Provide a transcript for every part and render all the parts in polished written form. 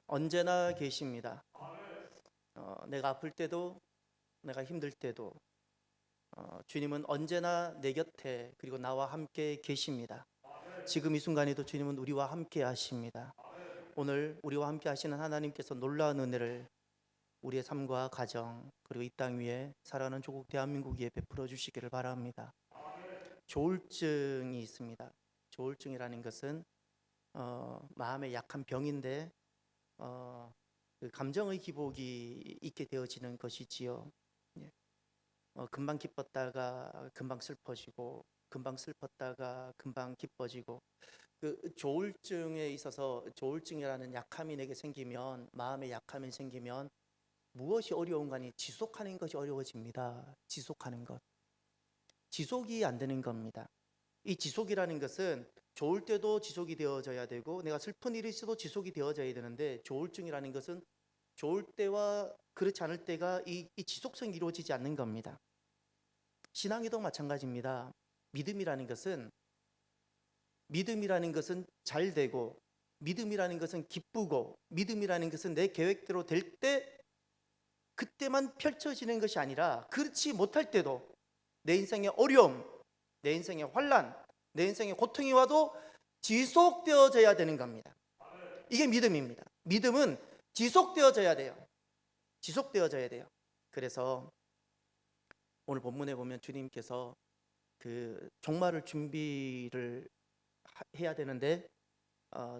언제나 계십니다. 내가 아플 때도 내가 힘들 때도 주님은 언제나 내 곁에 그리고 나와 함께 계십니다. 지금 이 순간에도 주님은 우리와 함께 하십니다. 오늘 우리와 함께 하시는 하나님께서 놀라운 은혜를 우리의 삶과 가정 그리고 이 땅 위에 살아가는 조국 대한민국 위에 베풀어 주시기를 바랍니다. 조울증이 있습니다. 조울증이라는 것은 마음의 약한 병인데 그 감정의 기복이 있게 되어지는 것이지요. 예. 금방 기뻤다가 금방 슬퍼지고, 금방 슬펐다가 금방 기뻐지고. 그 조울증에 있어서 조울증이라는 약함이 내게 생기면, 마음의 약함이 생기면 무엇이 어려운가니 지속하는 것이 어려워집니다. 지속하는 것. 지속이 안 되는 겁니다. 이 지속이라는 것은 좋을 때도 지속이 되어져야 되고 내가 슬픈 일이 있어도 지속이 되어져야 되는데, 조울증이라는 것은 좋을 때와 그렇지 않을 때가 이 지속성이 이루어지지 않는 겁니다. 신앙에도 마찬가지입니다. 믿음이라는 것은 잘 되고, 믿음이라는 것은 기쁘고, 믿음이라는 것은 내 계획대로 될 때 그때만 펼쳐지는 것이 아니라 그렇지 못할 때도 내 인생의 어려움, 내 인생의 환난, 내 인생의 고통이 와도 지속되어져야 되는 겁니다. 이게 믿음입니다. 믿음은 지속되어져야 돼요. 지속되어져야 돼요. 그래서 오늘 본문에 보면 주님께서 그 종말을 준비를 해야 되는데,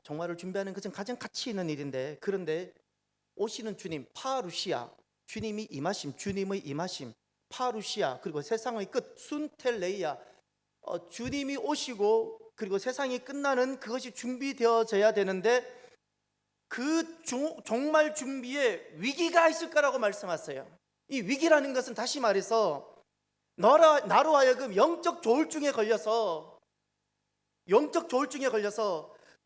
종말을 준비하는 것은 가장 가치 있는 일인데, 그런데 오시는 주님, 파루시아, 주님이 임하심, 주님의 임하심, 파루시아, 그리고 세상의 끝, 순텔레이아, 주님이 오시고 그리고 세상이 끝나는 그것이 준비되어져야 되는데, 그 종말 준비에 위기가 있을 거라고 말씀하세요. 이 위기라는 것은 다시 말해서 나로 하여금 영적 조울증에 걸려서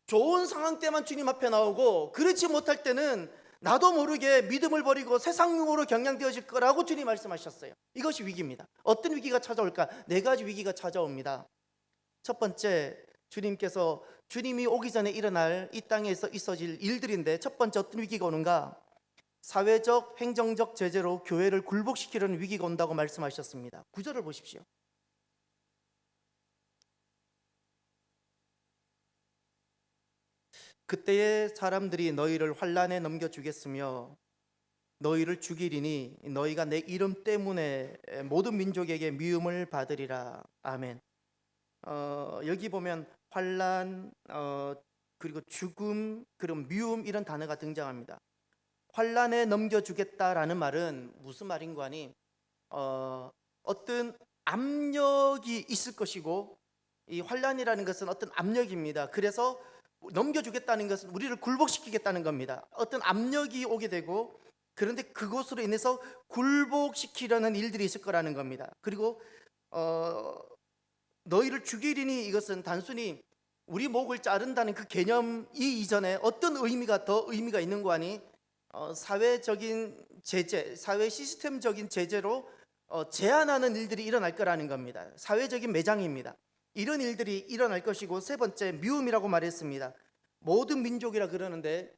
좋은 상황 때만 주님 앞에 나오고, 그렇지 못할 때는 나도 모르게 믿음을 버리고 세상용으로 경향되어질 거라고 주님 말씀하셨어요. 이것이 위기입니다. 어떤 위기가 찾아올까? 네 가지 위기가 찾아옵니다. 첫 번째, 주님이 오기 전에 일어날 이 땅에서 있어질 일들인데, 첫 번째 어떤 위기가 오는가? 사회적, 행정적 제재로 교회를 굴복시키려는 위기가 온다고 말씀하셨습니다. 9절을 보십시오. 그때에 사람들이 너희를 환난에 넘겨주겠으며 너희를 죽이리니 너희가 내 이름 때문에 모든 민족에게 미움을 받으리라. 아멘. 여기 보면 환난, 그리고 죽음, 그리고 미움, 이런 단어가 등장합니다. 환난에 넘겨주겠다라는 말은 무슨 말인가 하니, 어떤 압력이 있을 것이고, 이 환난이라는 것은 어떤 압력입니다. 그래서 넘겨주겠다는 것은 우리를 굴복시키겠다는 겁니다. 어떤 압력이 오게 되고, 그런데 그것으로 인해서 굴복시키려는 일들이 있을 거라는 겁니다. 그리고 너희를 죽이리니, 이것은 단순히 우리 목을 자른다는 그 개념이 이전에 어떤 더 의미가 있는 거 아니, 사회적인 제재, 사회 시스템적인 제재로 제한하는 일들이 일어날 거라는 겁니다. 사회적인 매장입니다. 이런 일들이 일어날 것이고, 세 번째, 미움이라고 말했습니다. 모든 민족이라 그러는데,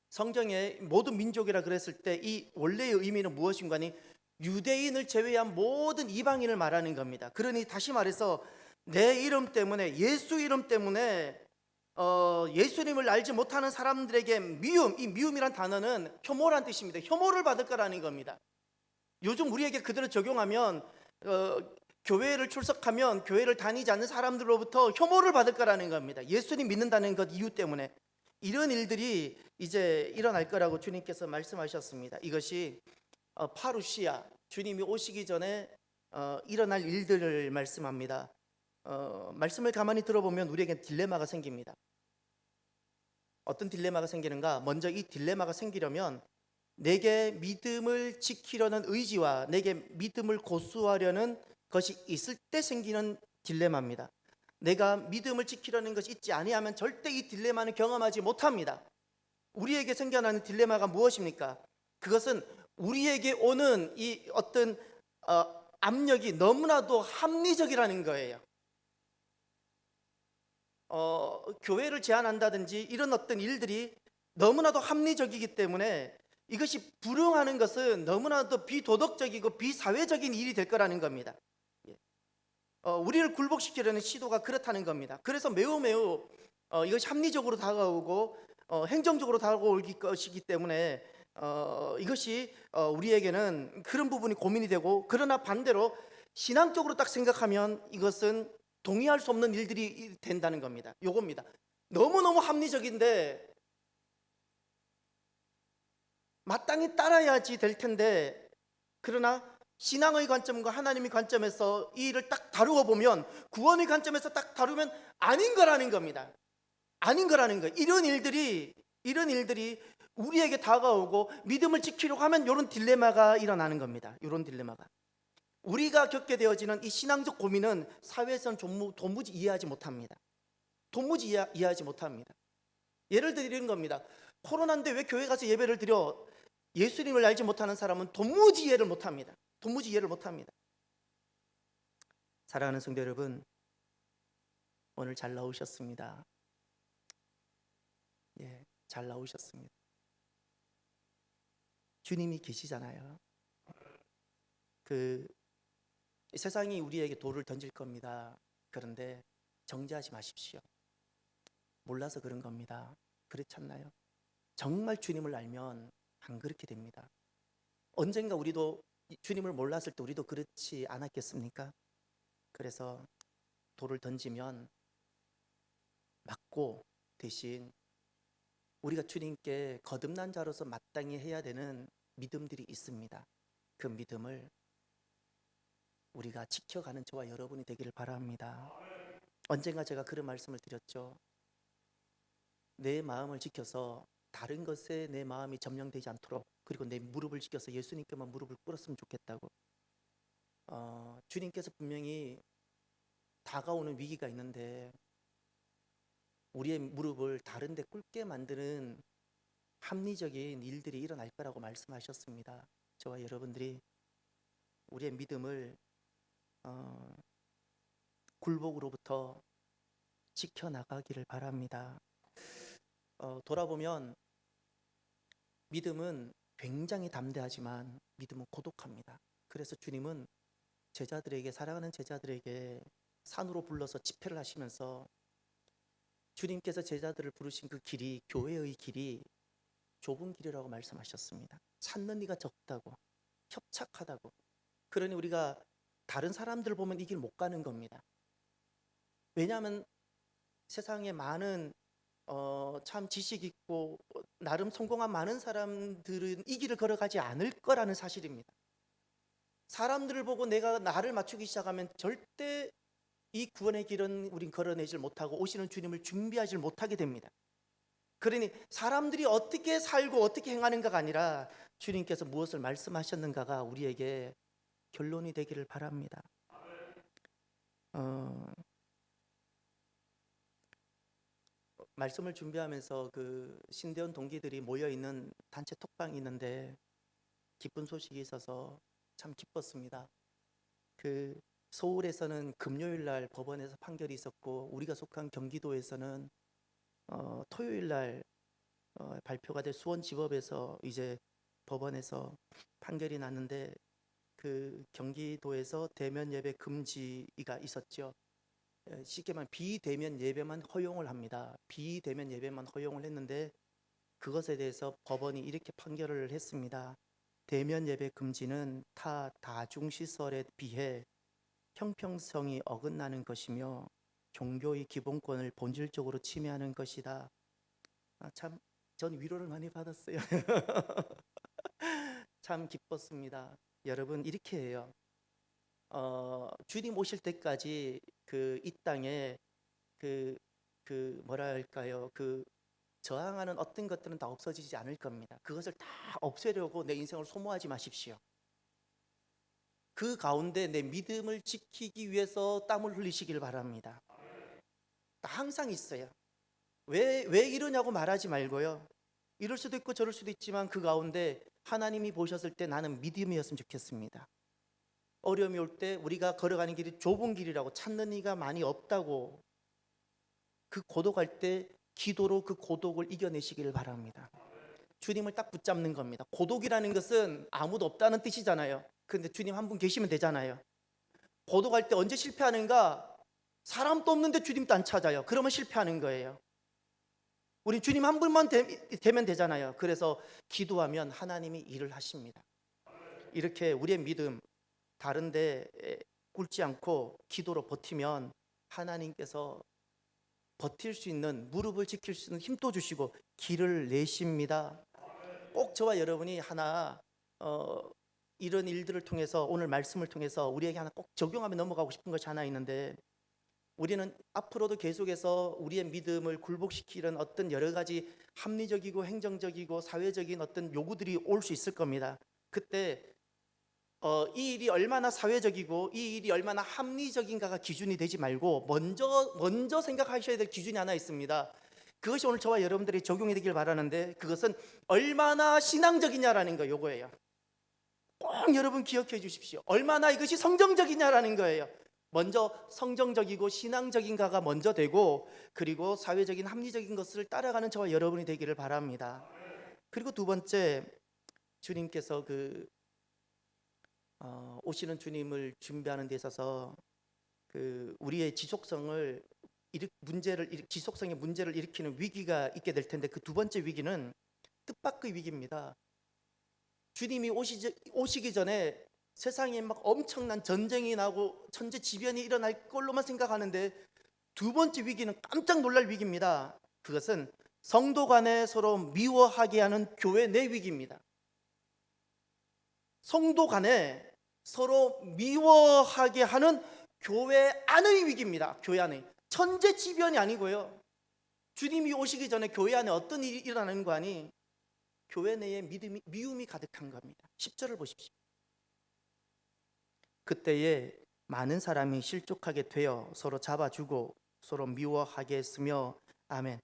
성경에 모든 민족이라 그랬을 때 이 원래의 의미는 무엇인가 하니, 유대인을 제외한 모든 이방인을 말하는 겁니다. 그러니 다시 말해서 내 이름 때문에, 예수 이름 때문에 예수님을 알지 못하는 사람들에게 미움, 이 미움이란 단어는 혐오란 뜻입니다. 혐오를 받을 거라는 겁니다. 요즘 우리에게 그대로 적용하면 교회를 출석하면 교회를 다니지 않는 사람들로부터 혐오를 받을 거라는 겁니다. 예수님 믿는다는 것 이유 때문에. 이런 일들이 이제 일어날 거라고 주님께서 말씀하셨습니다. 이것이 파루시아, 주님이 오시기 전에 일어날 일들을 말씀합니다. 말씀을 가만히 들어보면 우리에게 딜레마가 생깁니다. 어떤 딜레마가 생기는가? 먼저 이 딜레마가 생기려면 내게 믿음을 지키려는 의지와 내게 믿음을 고수하려는 것이 있을 때 생기는 딜레마입니다. 내가 믿음을 지키려는 것이 있지 아니하면 절대 이 딜레마는 경험하지 못합니다. 우리에게 생겨나는 딜레마가 무엇입니까? 그것은 우리에게 오는 이 어떤 압력이 너무나도 합리적이라는 거예요. 교회를 제한한다든지 이런 어떤 일들이 너무나도 합리적이기 때문에 이것이 불응하는 것은 너무나도 비도덕적이고 비사회적인 일이 될 거라는 겁니다. 예. 우리를 굴복시키려는 시도가 그렇다는 겁니다. 그래서 매우 매우 이것이 합리적으로 다가오고 행정적으로 다가올 것이기 때문에 이것이 우리에게는 그런 부분이 고민이 되고, 그러나 반대로 신앙적으로 딱 생각하면 이것은 동의할 수 없는 일들이 된다는 겁니다. 요겁니다. 너무너무 합리적인데 마땅히 따라야지 될 텐데, 그러나 신앙의 관점과 하나님의 관점에서 이 일을 딱 다루어 보면, 구원의 관점에서 딱 다루면 아닌 거라는 겁니다. 아닌 거라는 거예요. 이런 일들이 우리에게 다가오고 믿음을 지키려고 하면 이런 딜레마가 일어나는 겁니다. 이런 딜레마가 우리가 겪게 되어지는 이 신앙적 고민은 사회에서는 도무지 이해하지 못합니다. 도무지 이해하지 못합니다. 예를 들이는 겁니다. 코로나인데 왜 교회 가서 예배를 드려? 예수님을 알지 못하는 사람은 도무지 이해를 못합니다. 도무지 이해를 못합니다. 사랑하는 성도 여러분, 오늘 잘 나오셨습니다. 예, 잘 나오셨습니다. 주님이 계시잖아요. 세상이 우리에게 돌을 던질 겁니다. 그런데 정죄하지 마십시오. 몰라서 그런 겁니다. 그렇지 않나요? 정말 주님을 알면 안 그렇게 됩니다. 언젠가 우리도 주님을 몰랐을 때 우리도 그렇지 않았겠습니까? 그래서 돌을 던지면 맞고, 대신 우리가 주님께 거듭난 자로서 마땅히 해야 되는 믿음들이 있습니다. 그 믿음을 우리가 지켜가는 저와 여러분이 되기를 바랍니다. 언젠가 제가 그런 말씀을 드렸죠. 내 마음을 지켜서 다른 것에 내 마음이 점령되지 않도록, 그리고 내 무릎을 지켜서 예수님께만 무릎을 꿇었으면 좋겠다고. 주님께서 분명히 다가오는 위기가 있는데 우리의 무릎을 다른 데 꿇게 만드는 합리적인 일들이 일어날 거라고 말씀하셨습니다. 저와 여러분들이 우리의 믿음을 굴복으로부터 지켜나가기를 바랍니다. 돌아보면 믿음은 굉장히 담대하지만 믿음은 고독합니다. 그래서 주님은 사랑하는 제자들에게 산으로 불러서 집회를 하시면서 주님께서 제자들을 부르신 그 길이, 교회의 길이 좁은 길이라고 말씀하셨습니다. 찾는 이가 적다고, 협착하다고. 그러니 우리가 다른 사람들 보면 이 길 못 가는 겁니다. 왜냐하면 세상에 많은 참 지식 있고 나름 성공한 많은 사람들은 이 길을 걸어가지 않을 거라는 사실입니다. 사람들을 보고 내가 나를 맞추기 시작하면 절대 이 구원의 길은 우린 걸어내질 못하고 오시는 주님을 준비하지 못하게 됩니다. 그러니 사람들이 어떻게 살고 어떻게 행하는가가 아니라 주님께서 무엇을 말씀하셨는가가 우리에게 결론이 되기를 바랍니다. 말씀을 준비하면서 그 신대원 동기들이 모여있는 단체 톡방이 있는데 기쁜 소식이 있어서 참 기뻤습니다. 서울에서는 금요일 날 법원에서 판결이 있었고, 우리가 속한 경기도에서는 토요일 날 발표가 될 수원지법에서 이제 법원에서 판결이 났는데, 그 경기도에서 대면 예배 금지가 있었죠. 쉽게 말하면 비대면 예배만 허용을 합니다. 비대면 예배만 허용을 했는데 그것에 대해서 법원이 이렇게 판결을 했습니다. 대면 예배 금지는 타 다중시설에 비해 형평성이 어긋나는 것이며 종교의 기본권을 본질적으로 침해하는 것이다. 참, 전 위로를 많이 받았어요. 참 기뻤습니다. 여러분, 이렇게 해요. 주님 오실 때까지 이 땅에 뭐랄까요, 저항하는 어떤 것들은 다 없어지지 않을 겁니다. 그것을 다 없애려고 내 인생을 소모하지 마십시오. 그 가운데 내 믿음을 지키기 위해서 땀을 흘리시길 바랍니다. 항상 있어요. 왜 이러냐고 말하지 말고요. 이럴 수도 있고 저럴 수도 있지만 그 가운데 하나님이 보셨을 때 나는 믿음이었으면 좋겠습니다. 어려움이 올 때 우리가 걸어가는 길이 좁은 길이라고, 찾는 이가 많이 없다고, 그 고독할 때 기도로 그 고독을 이겨내시기를 바랍니다. 주님을 딱 붙잡는 겁니다. 고독이라는 것은 아무도 없다는 뜻이잖아요. 근데 주님 한 분 계시면 되잖아요. 고독할 때 언제 실패하는가? 사람도 없는데 주님도 안 찾아요. 그러면 실패하는 거예요. 우리 주님 한 분만 되면 되잖아요. 그래서 기도하면 하나님이 일을 하십니다. 이렇게 우리의 믿음 다른데 꿇지 않고 기도로 버티면 하나님께서 버틸 수 있는, 무릎을 지킬 수 있는 힘도 주시고 길을 내십니다. 꼭 저와 여러분이 하나 이런 일들을 통해서, 오늘 말씀을 통해서 우리에게 하나 꼭 적용하며 넘어가고 싶은 것이 하나 있는데, 우리는 앞으로도 계속해서 우리의 믿음을 굴복시키는 어떤 여러 가지 합리적이고 행정적이고 사회적인 어떤 요구들이 올 수 있을 겁니다. 그때 이 일이 얼마나 사회적이고 이 일이 얼마나 합리적인가가 기준이 되지 말고 먼저 생각하셔야 될 기준이 하나 있습니다. 그것이 오늘 저와 여러분들이 적용이 되길 바라는데, 그것은 얼마나 신앙적이냐라는 거, 요거예요. 꼭 여러분 기억해 주십시오. 얼마나 이것이 성경적이냐라는 거예요. 먼저 성경적이고 신앙적인가가 먼저 되고, 그리고 사회적인 합리적인 것을 따라가는 저와 여러분이 되기를 바랍니다. 그리고 두 번째, 주님께서 오시는 주님을 준비하는 데 있어서 우리의 지속성의 문제를 일으키는 위기가 있게 될 텐데, 그 두 번째 위기는 뜻밖의 위기입니다. 주님이 오시기 전에 세상에 막 엄청난 전쟁이 나고 천재지변이 일어날 걸로만 생각하는데, 두 번째 위기는 깜짝 놀랄 위기입니다. 그것은 성도 간에 서로 미워하게 하는 교회 내 위기입니다. 성도 간에 서로 미워하게 하는 교회 안의 위기입니다. 교회 안의 천재지변이 아니고요. 주님이 오시기 전에 교회 안에 어떤 일이 일어나는 거 아니? 교회 내에 미움이 가득한 겁니다. 10절을 보십시오. 그때에 많은 사람이 실족하게 되어 서로 잡아주고 서로 미워하게 했으며, 아멘.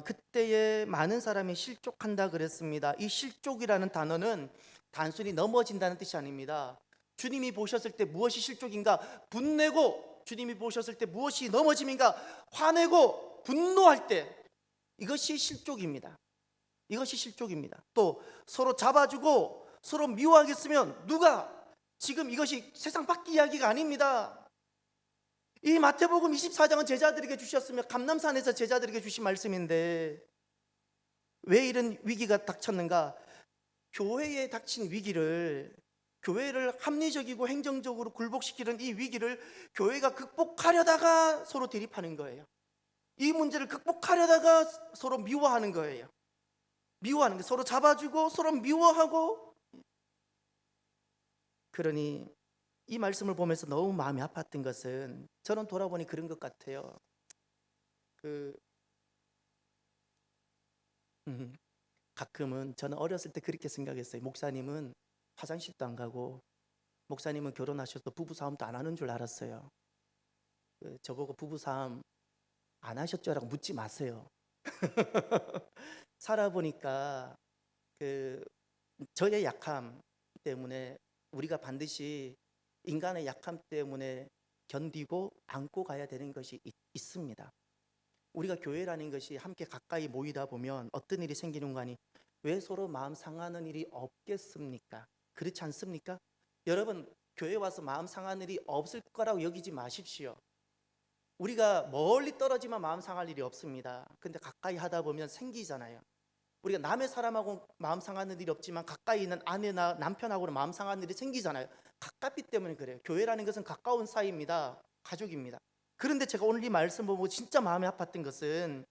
그때에 많은 사람이 실족한다 그랬습니다. 이 실족이라는 단어는 단순히 넘어진다는 뜻이 아닙니다. 주님이 보셨을 때 무엇이 실족인가? 분내고, 주님이 보셨을 때 무엇이 넘어짐인가? 화내고 분노할 때, 이것이 실족입니다. 이것이 실족입니다. 또 서로 잡아주고 서로 미워하겠으면 누가? 지금 이것이 세상 밖 이야기가 아닙니다. 이 마태복음 24장은 제자들에게 주셨으며 감람산에서 제자들에게 주신 말씀인데, 왜 이런 위기가 닥쳤는가? 교회에 닥친 위기를, 교회를 합리적이고 행정적으로 굴복시키는 이 위기를 교회가 극복하려다가 서로 대립하는 거예요. 이 문제를 극복하려다가 서로 미워하는 거예요. 미워하는 게, 서로 잡아주고 서로 미워하고. 그러니 이 말씀을 보면서 너무 마음이 아팠던 것은, 저는 돌아보니 그런 것 같아요. 가끔은 저는 어렸을 때 그렇게 생각했어요. 목사님은 화장실도 안 가고, 목사님은 결혼하셔도 부부싸움도 안 하는 줄 알았어요. 저보고 부부싸움 안 하셨죠라고 묻지 마세요. 살아보니까 저의 약함 때문에, 우리가 반드시 인간의 약함 때문에 견디고 안고 가야 되는 것이 있습니다. 우리가 교회라는 것이 함께 가까이 모이다 보면 어떤 일이 생기는 거 아니? 왜 서로 마음 상하는 일이 없겠습니까? 그렇지 않습니까? 여러분, 교회 와서 마음 상하는 일이 없을 거라고 여기지 마십시오. 우리가 멀리 떨어지면 마음 상할 일이 없습니다. 근데 가까이 하다 보면 생기잖아요. 우리가 남의 사람하고 마음 상하는 일이 없지만 가까이 있는 아내나 남편하고는 마음 상하는 일이 생기잖아요. 가깝기 때문에 그래요. 교회라는 것은 가까운 사이입니다. 가족입니다. 그런데 제가 오늘 이 말씀 보고 진짜 마음이 아팠던 것은,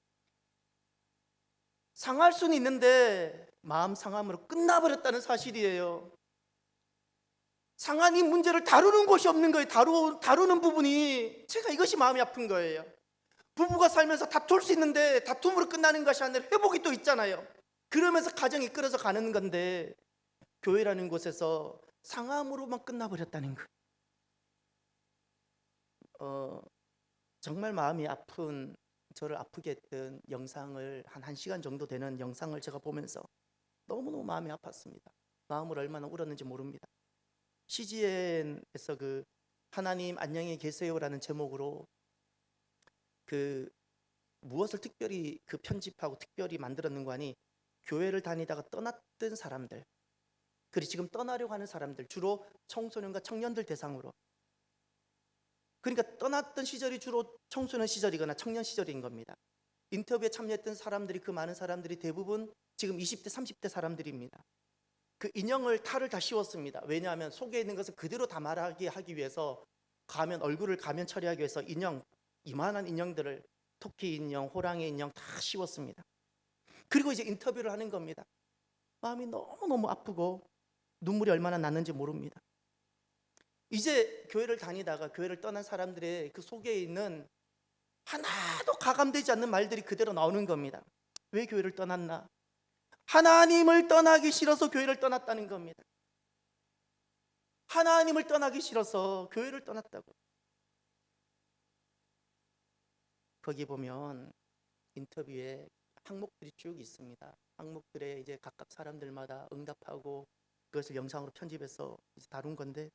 상할 수는 있는데 마음 상함으로 끝나버렸다는 사실이에요. 상한 이 문제를 다루는 곳이 없는 거예요. 다루는 부분이, 제가 이것이 마음이 아픈 거예요. 부부가 살면서 다툴 수 있는데 다툼으로 끝나는 것이 아니라 회복이 또 있잖아요. 그러면서 가정이 이끌어서 가는 건데, 교회라는 곳에서 상함으로만 끝나버렸다는 거. 정말 마음이 아픈, 저를 아프게 했던 영상을, 한 1시간 정도 되는 영상을 제가 보면서 너무너무 마음이 아팠습니다. 마음을 얼마나 울었는지 모릅니다. CGN에서 하나님 안녕히 계세요라는 제목으로 무엇을 특별히 그 편집하고 특별히 만들었는가 하니 교회를 다니다가 떠났던 사람들, 그리고 지금 떠나려고 하는 사람들, 주로 청소년과 청년들 대상으로. 그러니까 떠났던 시절이 주로 청소년 시절이거나 청년 시절인 겁니다. 인터뷰에 참여했던 사람들이, 그 많은 사람들이 대부분 지금 20대 30대 사람들입니다. 그 인형을 탈을 다 씌웠습니다. 왜냐하면 속에 있는 것을 그대로 다 말하게 하기 위해서, 얼굴을 가면 처리하기 위해서 인형, 이만한 인형들을, 토끼 인형, 호랑이 인형 다 씌웠습니다. 그리고 이제 인터뷰를 하는 겁니다. 마음이 너무너무 아프고 눈물이 얼마나 났는지 모릅니다. 이제 교회를 다니다가 교회를 떠난 사람들의 그 속에 있는 하나도 가감되지 않는 말들이 그대로 나오는 겁니다. 왜 교회를 떠났나? 하나님을 떠나기 싫어서 교회를 떠났다는 겁니다. 하나님을 떠나기 싫어서 교회를 떠났다고. 거기 보면 인터뷰에 항목들이 쭉 있습니다. 항목들에 이제 각각 사람들마다 응답하고 그것을 영상으로 편집해서 이제 다룬 건데,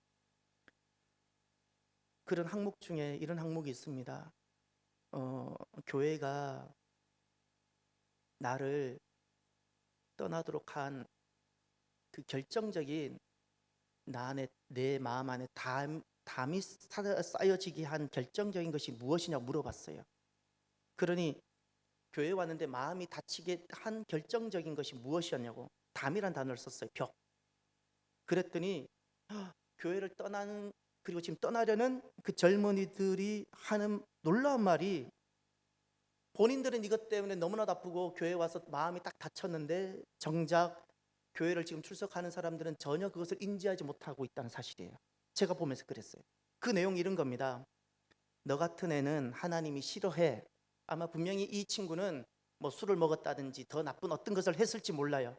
그런 항목 중에 이런 항목이 있습니다. 교회가 나를 떠나도록 한 그 결정적인, 내 마음 안에 담이 쌓여지게 한 결정적인 것이 무엇이냐고 물어봤어요. 그러니 교회에 왔는데 마음이 다치게 한 결정적인 것이 무엇이었냐고, 담이란 단어를 썼어요. 벽. 그랬더니 교회를 떠나는, 그리고 지금 떠나려는 그 젊은이들이 하는 놀라운 말이, 본인들은 이것 때문에 너무나 아프고 교회에 와서 마음이 딱 다쳤는데 정작 교회를 지금 출석하는 사람들은 전혀 그것을 인지하지 못하고 있다는 사실이에요. 제가 보면서 그랬어요. 그 내용이 이런 겁니다. 너 같은 애는 하나님이 싫어해. 아마 분명히 이 친구는 뭐 술을 먹었다든지 더 나쁜 어떤 것을 했을지 몰라요.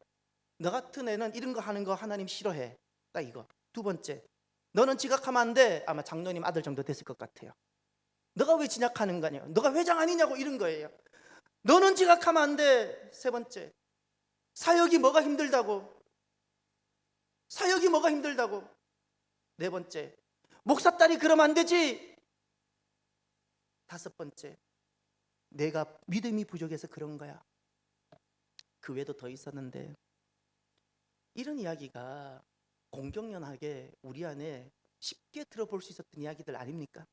너 같은 애는 이런 거 하는 거 하나님 싫어해. 딱 이거. 두 번째, 너는 지각하면 안 돼. 아마 장로님 아들 정도 됐을 것 같아요. 너가 왜 지각하는 거냐, 너가 회장 아니냐고, 이런 거예요. 너는 지각하면 안 돼. 세 번째, 사역이 뭐가 힘들다고. 사역이 뭐가 힘들다고. 네 번째, 목사 딸이 그러면 안 되지. 다섯 번째, 내가 믿음이 부족해서 그런 거야. 그 외에도 더 있었는데, 이런 이야기가 공경연하게 우리 안에 쉽게 들어볼 수 있었던 이야기들 아닙니까?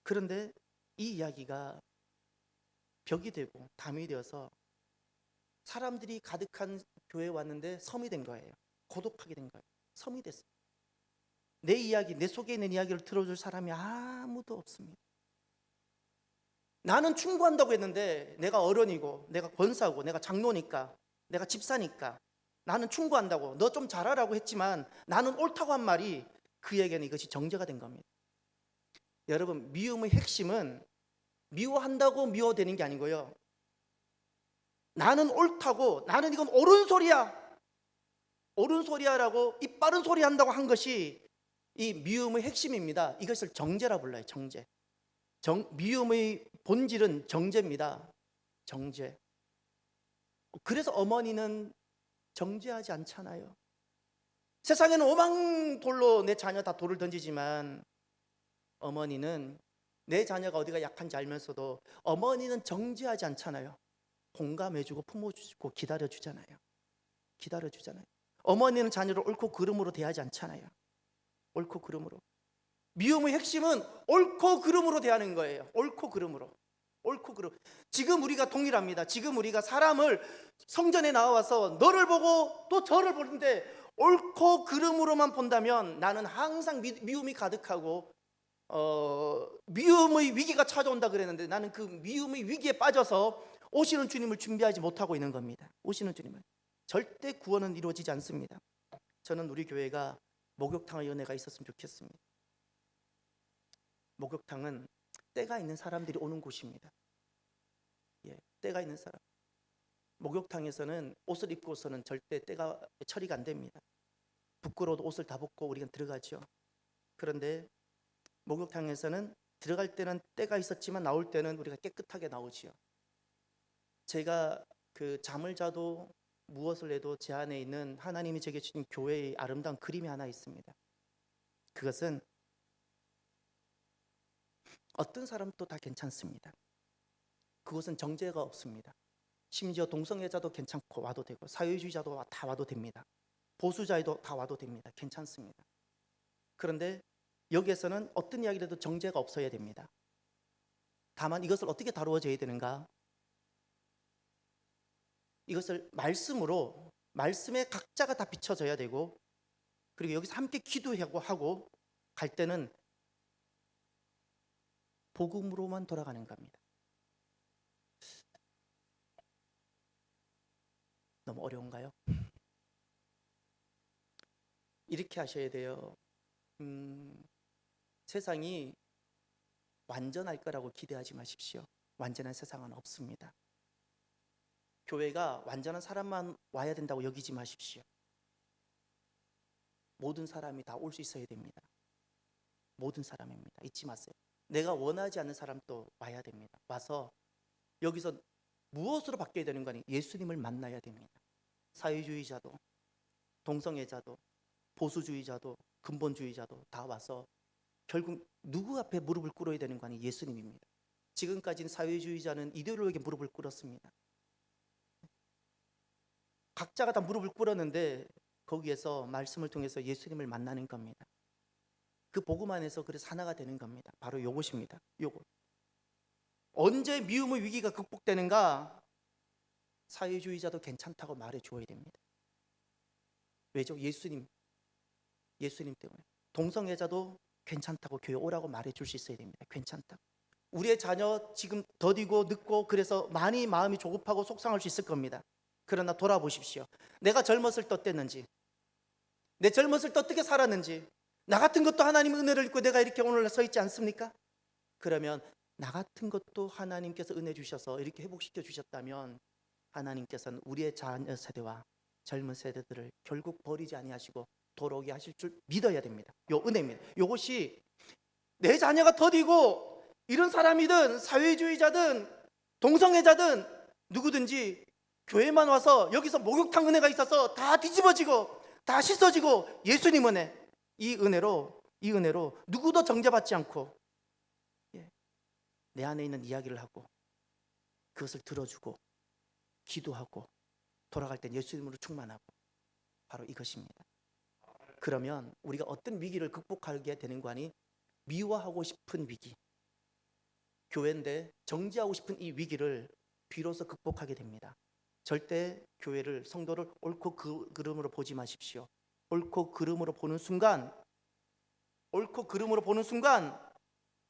그런데 이 이야기가 벽이 되고 담이 되어서 사람들이 가득한 교회에 왔는데 섬이 된 거예요. 고독하게 된 거예요. 섬이 됐어요. 내 이야기, 내 속에 있는 이야기를 들어줄 사람이 아무도 없습니다. 나는 충고한다고 했는데, 내가 어른이고 내가 권사고 내가 장로니까, 내가 집사니까 나는 충고한다고, 너 좀 잘하라고 했지만 나는 옳다고 한 말이 그에게는 이것이 정죄가 된 겁니다. 여러분, 미움의 핵심은 미워한다고 미워되는 게 아니고요, 나는 옳다고, 나는 이건 옳은 소리야, 옳은 소리야라고 입 바른 소리 한다고 한 것이 이 미움의 핵심입니다. 이것을 정죄라 불러요. 정죄. 미움의 본질은 정죄입니다. 정죄. 그래서 어머니는 정죄하지 않잖아요. 세상에는 오만 돌로 내 자녀 다 돌을 던지지만 어머니는 내 자녀가 어디가 약한지 알면서도 어머니는 정죄하지 않잖아요. 공감해주고 품어주고 기다려주잖아요. 기다려주잖아요. 어머니는 자녀를 옳고 그름으로 대하지 않잖아요. 옳고 그름으로. 미움의 핵심은 옳고 그름으로 대하는 거예요. 옳고 그름으로. 옳고 그름. 지금 우리가 동일합니다. 지금 우리가 사람을 성전에 나와서 너를 보고 또 저를 보는데 옳고 그름으로만 본다면 나는 항상 미움이 가득하고 미움의 위기가 찾아온다 그랬는데, 나는 그 미움의 위기에 빠져서 오시는 주님을 준비하지 못하고 있는 겁니다. 오시는 주님을. 절대 구원은 이루어지지 않습니다. 저는 우리 교회가 목욕탕의 은혜가 있었으면 좋겠습니다. 목욕탕은 때가 있는 사람들이 오는 곳입니다. 때가 있는 사람. 목욕탕에서는 옷을 입고서는 절대 때가 처리가 안 됩니다. 부끄러워도 옷을 다 벗고 우리가 들어가죠. 그런데 목욕탕에서는 들어갈 때는 때가 있었지만 나올 때는 우리가 깨끗하게 나오지요. 제가 그 잠을 자도 무엇을 해도 제 안에 있는 하나님이 제게 주신 교회의 아름다운 그림이 하나 있습니다. 그것은 어떤 사람도 다 괜찮습니다. 그곳은 정죄가 없습니다. 심지어 동성애자도 괜찮고 와도 되고 사회주의자도 다 와도 됩니다. 보수자도 다 와도 됩니다. 괜찮습니다. 그런데 여기에서는 어떤 이야기를 해도 정죄가 없어야 됩니다. 다만 이것을 어떻게 다루어져야 되는가? 이것을 말씀으로, 말씀에 각자가 다 비춰져야 되고, 그리고 여기서 함께 기도하고 갈 때는 복음으로만 돌아가는 겁니다. 너무 어려운가요? 이렇게 하셔야 돼요. 세상이 완전할 거라고 기대하지 마십시오. 완전한 세상은 없습니다. 교회가 완전한 사람만 와야 된다고 여기지 마십시오. 모든 사람이 다 올 수 있어야 됩니다. 모든 사람입니다. 잊지 마세요. 내가 원하지 않는 사람도 와야 됩니다. 와서 여기서 무엇으로 바뀌어야 되는 거니? 예수님을 만나야 됩니다. 사회주의자도, 동성애자도, 보수주의자도, 근본주의자도 다 와서 결국 누구 앞에 무릎을 꿇어야 되는 거 아니? 예수님입니다. 지금까지는 사회주의자는 이데올로기에 무릎을 꿇었습니다. 각자가 다 무릎을 꿇었는데 거기에서 말씀을 통해서 예수님을 만나는 겁니다. 그 복음 안에서 그래서 하나가 되는 겁니다. 바로 요것입니다. 요것. 언제 미움의 위기가 극복되는가? 사회주의자도 괜찮다고 말해 주어야 됩니다. 왜죠? 예수님 때문에. 동성애자도 괜찮다고 교회 오라고 말해 줄 수 있어야 됩니다. 괜찮다. 우리의 자녀 지금 더디고 늙고 그래서 많이 마음이 조급하고 속상할 수 있을 겁니다. 그러나 돌아보십시오. 내가 젊었을 때 어땠는지, 내 젊었을 때 어떻게 살았는지, 나 같은 것도 하나님의 은혜를 입고 내가 이렇게 오늘날 서 있지 않습니까? 그러면 나 같은 것도 하나님께서 은혜 주셔서 이렇게 회복시켜 주셨다면 하나님께서는 우리의 자녀 세대와 젊은 세대들을 결국 버리지 아니하시고 돌아오게 하실 줄 믿어야 됩니다. 요 은혜입니다. 요것이 내 자녀가 더디고 이런 사람이든 사회주의자든 동성애자든 누구든지 교회만 와서 여기서 목욕탕 은혜가 있어서 다 뒤집어지고 다 씻어지고 예수님 은혜, 이 은혜로 누구도 정죄받지 않고 내 안에 있는 이야기를 하고 그것을 들어주고 기도하고 돌아갈 땐 예수님으로 충만하고 바로 이것입니다. 그러면 우리가 어떤 위기를 극복하게 되는 거 아니? 미워하고 싶은 위기, 교회인데 정죄하고 싶은 이 위기를 비로소 극복하게 됩니다. 절대 교회를, 성도를 옳고 그름으로 보지 마십시오. 옳고 그름으로 보는 순간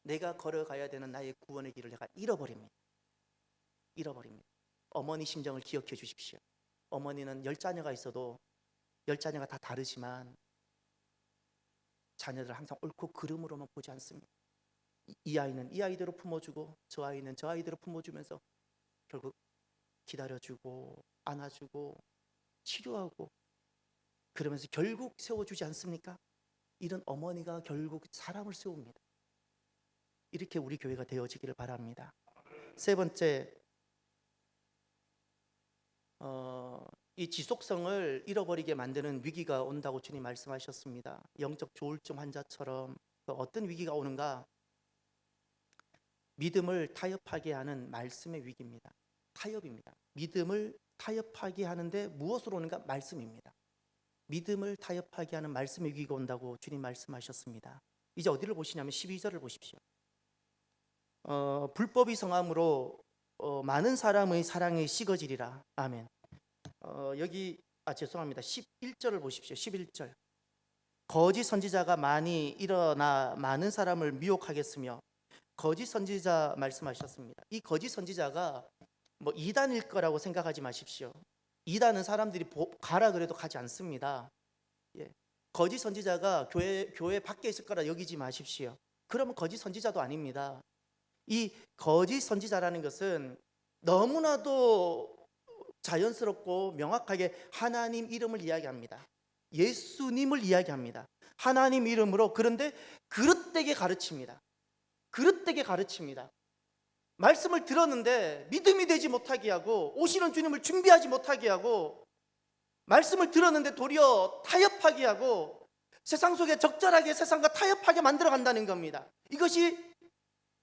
내가 걸어가야 되는 나의 구원의 길을 내가 잃어버립니다. 어머니 심정을 기억해 주십시오. 어머니는 10자녀가 있어도 10자녀가 다 다르지만 자녀들을 항상 옳고 그름으로만 보지 않습니다. 이 아이는 이 아이대로 품어주고 저 아이는 저 아이대로 품어주면서 결국 기다려주고 안아주고 치료하고 그러면서 결국 세워주지 않습니까? 이런 어머니가 결국 사람을 세웁니다. 이렇게 우리 교회가 되어지기를 바랍니다. 세 번째, 이 지속성을 잃어버리게 만드는 위기가 온다고 주님 말씀하셨습니다. 영적 조울증 환자처럼 어떤 위기가 오는가? 믿음을 타협하게 하는 말씀의 위기입니다. 타협입니다. 믿음을 타협하게 하는데 무엇으로 오는가? 말씀입니다. 믿음을 타협하게 하는 말씀의 위기가 온다고 주님 말씀하셨습니다. 이제 어디를 보시냐면 12절을 보십시오. 불법이 성함으로 많은 사람의 사랑이 식어지리라. 아멘. 죄송합니다. 11절을 보십시오. 11절. 거짓 선지자가 많이 일어나 많은 사람을 미혹하겠으며, 거짓 선지자 말씀하셨습니다. 이 거짓 선지자가 이단일 거라고 생각하지 마십시오. 이단은 사람들이 가라 그래도 가지 않습니다. 거짓 선지자가 교회 밖에 있을 거라 여기지 마십시오. 그러면 거짓 선지자도 아닙니다. 이 거짓 선지자라는 것은 너무나도 자연스럽고 명확하게 하나님 이름을 이야기합니다. 예수님을 이야기합니다. 하나님 이름으로. 그런데 그릇되게 가르칩니다. 말씀을 들었는데 믿음이 되지 못하게 하고 오시는 주님을 준비하지 못하게 하고 말씀을 들었는데 도리어 타협하게 하고 세상 속에 적절하게 세상과 타협하게 만들어 간다는 겁니다. 이것이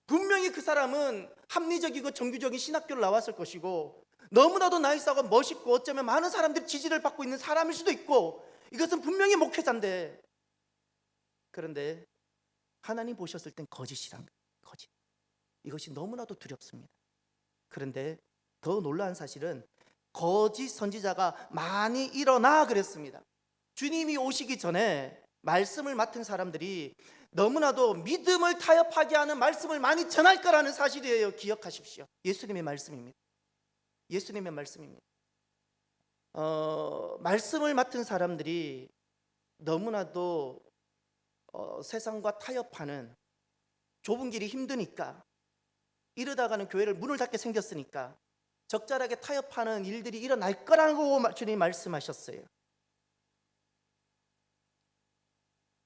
분명히 그 사람은 합리적이고 정규적인 신학교를 나왔을 것이고 너무나도 나이스하고 멋있고 어쩌면 많은 사람들이 지지를 받고 있는 사람일 수도 있고 이것은 분명히 목회자인데, 그런데 하나님 보셨을 땐 거짓이란 거예요. 거짓. 이것이 너무나도 두렵습니다. 그런데 더 놀라운 사실은 거짓 선지자가 많이 일어나 그랬습니다. 주님이 오시기 전에 말씀을 맡은 사람들이 너무나도 믿음을 타협하게 하는 말씀을 많이 전할 거라는 사실이에요. 기억하십시오. 예수님의 말씀입니다. 예수님의 말씀입니다. 말씀을 맡은 사람들이 너무나도 세상과 타협하는, 좁은 길이 힘드니까, 이러다가는 교회를 문을 닫게 생겼으니까 적절하게 타협하는 일들이 일어날 거라고 주님이 말씀하셨어요.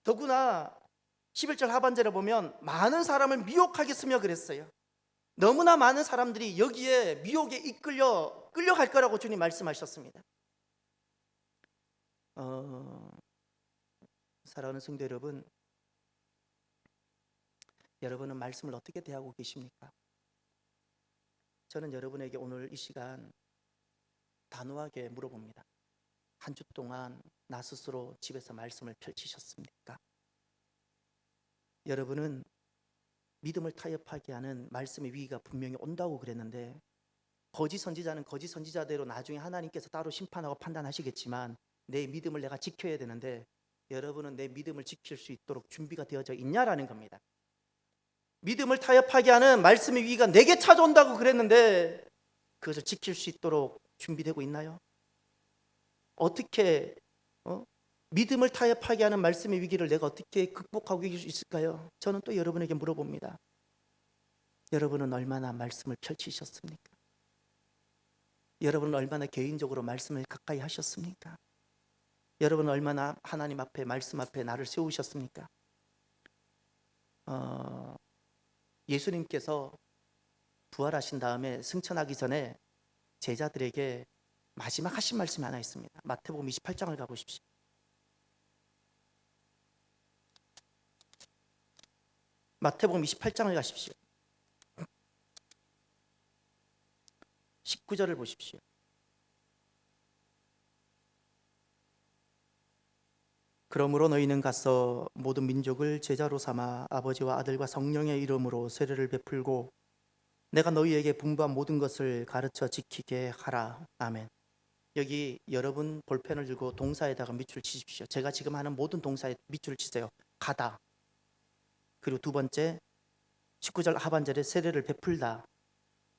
더구나 11절 하반절에 보면 많은 사람을 미혹하겠으며 그랬어요. 너무나 많은 사람들이 여기에 미혹에 끌려갈 거라고 주님 말씀하셨습니다. 사랑하는 성도 여러분, 여러분은 말씀을 어떻게 대하고 계십니까? 저는 여러분에게 오늘 이 시간 단호하게 물어봅니다. 한 주 동안 나 스스로 집에서 말씀을 펼치셨습니까? 여러분은 믿음을 타협하게 하는 말씀의 위기가 분명히 온다고 그랬는데, 거짓 선지자는 거짓 선지자대로 나중에 하나님께서 따로 심판하고 판단하시겠지만 내 믿음을 내가 지켜야 되는데, 여러분은 내 믿음을 지킬 수 있도록 준비가 되어져 있냐라는 겁니다. 믿음을 타협하게 하는 말씀의 위기가 내게 찾아온다고 그랬는데 그것을 지킬 수 있도록 준비되고 있나요? 어떻게 믿음을 타협하게 하는 말씀의 위기를 내가 어떻게 극복하고 이길 수 있을까요? 저는 또 여러분에게 물어봅니다. 여러분은 얼마나 말씀을 펼치셨습니까? 여러분은 얼마나 개인적으로 말씀을 가까이 하셨습니까? 여러분은 얼마나 하나님 앞에, 말씀 앞에 나를 세우셨습니까? 예수님께서 부활하신 다음에 승천하기 전에 제자들에게 마지막 하신 말씀이 하나 있습니다. 마태복음 28장을 가보십시오. 마태복음 28장을 가십시오. 19절을 보십시오. 그러므로 너희는 가서 모든 민족을 제자로 삼아 아버지와 아들과 성령의 이름으로 세례를 베풀고 내가 너희에게 분부한 모든 것을 가르쳐 지키게 하라. 아멘. 여기 여러분 볼펜을 들고 동사에다가 밑줄 치십시오. 제가 지금 하는 모든 동사에 밑줄 치세요. 가다. 그리고 두 번째 19절 하반절에 세례를 베풀다.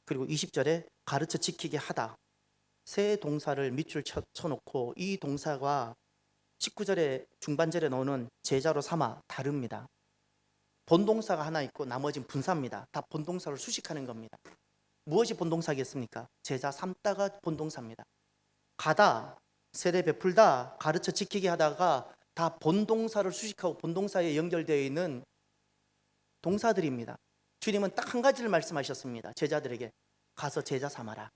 그리고 20절에 가르쳐 지키게 하다. 세 동사를 밑줄 쳐놓고 이 동사가 19절에 중반절에 나오는 제자로 삼아 다릅니다. 본동사가 하나 있고 나머지는 분사입니다. 다 본동사를 수식하는 겁니다. 무엇이 본동사겠습니까? 제자 삼다가 본동사입니다. 가다, 세례 베풀다, 가르쳐 지키게 하다가 다 본동사를 수식하고 본동사에 연결되어 있는 동사들입니다. 주님은 딱 한 가지를 말씀하셨습니다. 제자들에게 가서 제자 삼아라.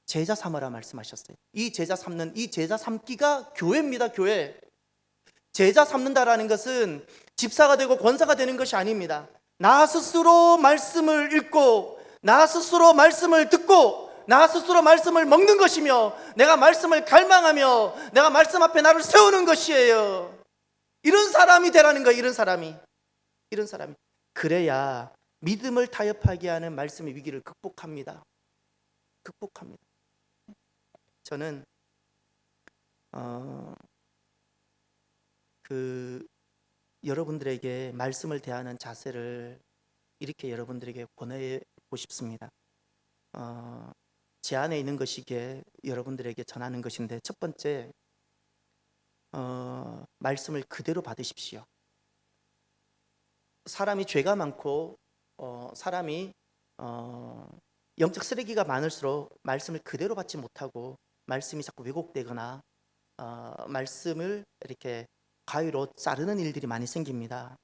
제자 삼아라 말씀하셨어요. 이 제자 삼기가 교회입니다. 교회. 제자 삼는다라는 것은 집사가 되고 권사가 되는 것이 아닙니다. 나 스스로 말씀을 읽고 나 스스로 말씀을 듣고 나 스스로 말씀을 먹는 것이며 내가 말씀을 갈망하며 내가 말씀 앞에 나를 세우는 것이에요. 이런 사람이 되라는 거예요. 이런 사람이. 그래야 믿음을 타협하게 하는 말씀의 위기를 극복합니다. 저는 여러분들에게 말씀을 대하는 자세를 이렇게 여러분들에게 권해보고 싶습니다. 제 안에 있는 것이기에 여러분들에게 전하는 것인데, 첫 번째, 말씀을 그대로 받으십시오. 사람이 죄가 많고 사람이 영적 쓰레기가 많을수록 말씀을 그대로 받지 못하고 말씀이 자꾸 왜곡되거나 말씀을 이렇게 가위로 자르는 일들이 많이 생깁니다.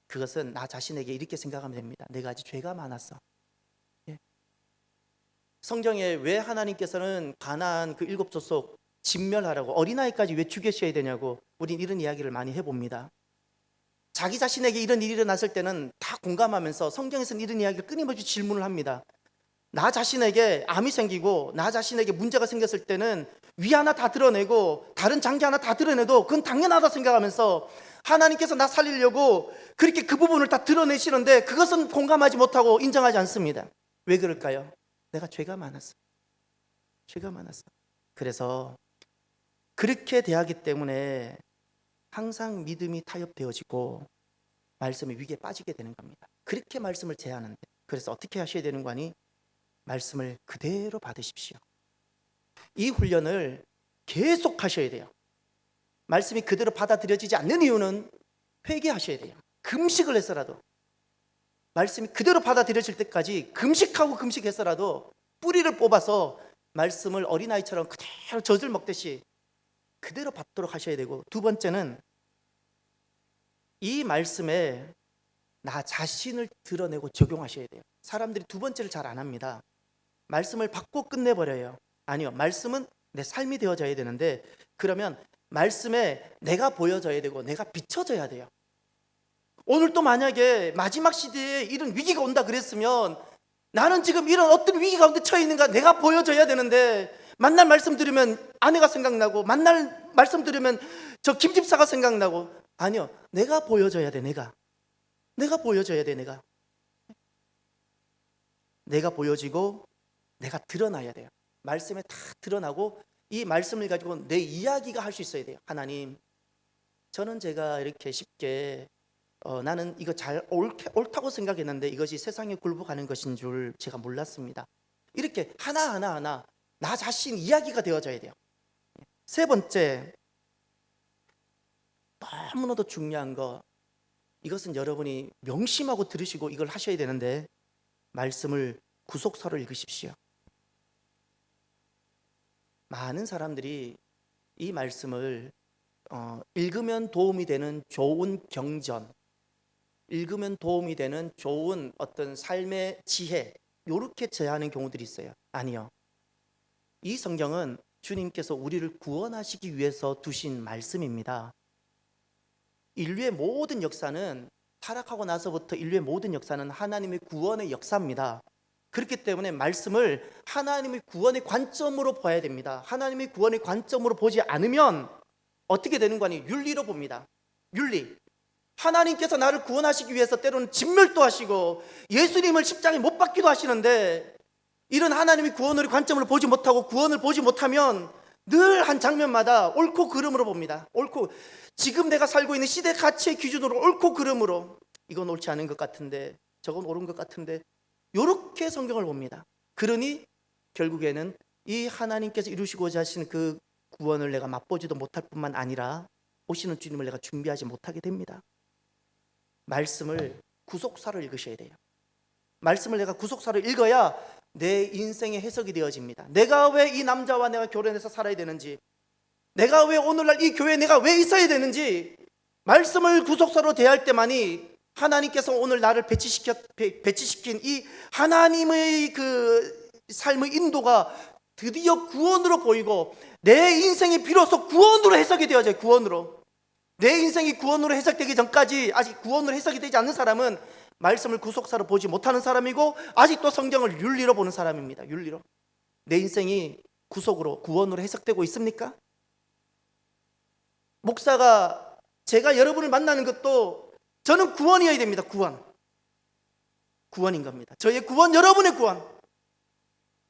그것은 나 자신에게 이렇게 생각하면 됩니다. 내가 아직 죄가 많았어. 예. 성경에 왜 하나님께서는 가나안 그 7족속 진멸하라고 어린아이까지 왜 죽이셔야 되냐고 우린 이런 이야기를 많이 해봅니다. 자기 자신에게 이런 일이 일어났을 때는 다 공감하면서 성경에서는 이런 이야기를 끊임없이 질문을 합니다. 나 자신에게 암이 생기고 나 자신에게 문제가 생겼을 때는 위 하나 다 드러내고 다른 장기 하나 다 드러내도 그건 당연하다 생각하면서 하나님께서 나 살리려고 그렇게 그 부분을 다 드러내시는데 그것은 공감하지 못하고 인정하지 않습니다. 왜 그럴까요? 내가 죄가 많았어. 죄가 많았어. 그래서 그렇게 대하기 때문에 항상 믿음이 타협되어지고 말씀의 위기에 빠지게 되는 겁니다. 그렇게 말씀을 제하는데, 그래서 어떻게 하셔야 되는 거니? 말씀을 그대로 받으십시오. 이 훈련을 계속 하셔야 돼요. 말씀이 그대로 받아들여지지 않는 이유는 회개하셔야 돼요. 금식을 해서라도, 말씀이 그대로 받아들여질 때까지 금식하고 금식해서라도 뿌리를 뽑아서 말씀을 어린아이처럼 그대로 젖을 먹듯이 그대로 받도록 하셔야 되고, 두 번째는 이 말씀에 나 자신을 드러내고 적용하셔야 돼요. 사람들이 두 번째를 잘 안 합니다. 말씀을 받고 끝내버려요. 아니요, 말씀은 내 삶이 되어져야 되는데, 그러면 말씀에 내가 보여져야 되고 내가 비춰져야 돼요. 오늘 또 만약에 마지막 시대에 이런 위기가 온다 그랬으면 나는 지금 이런 어떤 위기 가운데 처해 있는가 내가 보여져야 되는데, 만날 말씀 들으면 아내가 생각나고 만날 말씀 들으면 저 김집사가 생각나고, 아니요, 내가 보여져야 돼. 내가 보여져야 돼. 내가 보여지고 내가 드러나야 돼요. 말씀에 다 드러나고 이 말씀을 가지고 내 이야기가 할 수 있어야 돼요. 하나님, 저는 제가 이렇게 쉽게 나는 이거 잘 옳다고 생각했는데 이것이 세상에 굴복하는 것인 줄 제가 몰랐습니다. 이렇게 하나하나 나 자신 이야기가 되어져야 돼요. 세 번째, 너무나도 중요한 거, 이것은 여러분이 명심하고 들으시고 이걸 하셔야 되는데, 말씀을 구속사로 읽으십시오. 많은 사람들이 이 말씀을 읽으면 도움이 되는 좋은 경전, 읽으면 도움이 되는 좋은 어떤 삶의 지혜, 이렇게 제하는 경우들이 있어요. 아니요, 이 성경은 주님께서 우리를 구원하시기 위해서 두신 말씀입니다. 인류의 모든 역사는, 타락하고 나서부터 인류의 모든 역사는 하나님의 구원의 역사입니다. 그렇기 때문에 말씀을 하나님의 구원의 관점으로 봐야 됩니다. 하나님의 구원의 관점으로 보지 않으면 어떻게 되는 거니? 윤리로 봅니다. 윤리. 하나님께서 나를 구원하시기 위해서 때로는 진멸도 하시고 예수님을 십자가에 못 박기도 하시는데, 이런 하나님의 구원의 관점으로 보지 못하고 구원을 보지 못하면 늘 한 장면마다 옳고 그름으로 봅니다. 옳고, 지금 내가 살고 있는 시대 가치의 기준으로 옳고 그름으로, 이건 옳지 않은 것 같은데 저건 옳은 것 같은데, 이렇게 성경을 봅니다. 그러니 결국에는 이 하나님께서 이루시고자 하신 그 구원을 내가 맛보지도 못할 뿐만 아니라 오시는 주님을 내가 준비하지 못하게 됩니다. 말씀을 구속사로 읽으셔야 돼요. 말씀을 내가 구속사로 읽어야 내 인생의 해석이 되어집니다. 내가 왜 이 남자와 내가 결혼해서 살아야 되는지, 내가 왜 오늘날 이 교회에 내가 왜 있어야 되는지, 말씀을 구속사로 대할 때만이 하나님께서 오늘 나를 배치시킨 이 하나님의 그 삶의 인도가 드디어 구원으로 보이고, 내 인생이 비로소 구원으로 해석이 되어져요. 구원으로. 내 인생이 구원으로 해석되기 전까지, 아직 구원으로 해석이 되지 않는 사람은 말씀을 구속사로 보지 못하는 사람이고, 아직도 성경을 윤리로 보는 사람입니다. 윤리로. 내 인생이 구속으로, 구원으로 해석되고 있습니까? 목사가, 제가 여러분을 만나는 것도 저는 구원이어야 됩니다. 구원인 겁니다. 저의 구원, 여러분의 구원,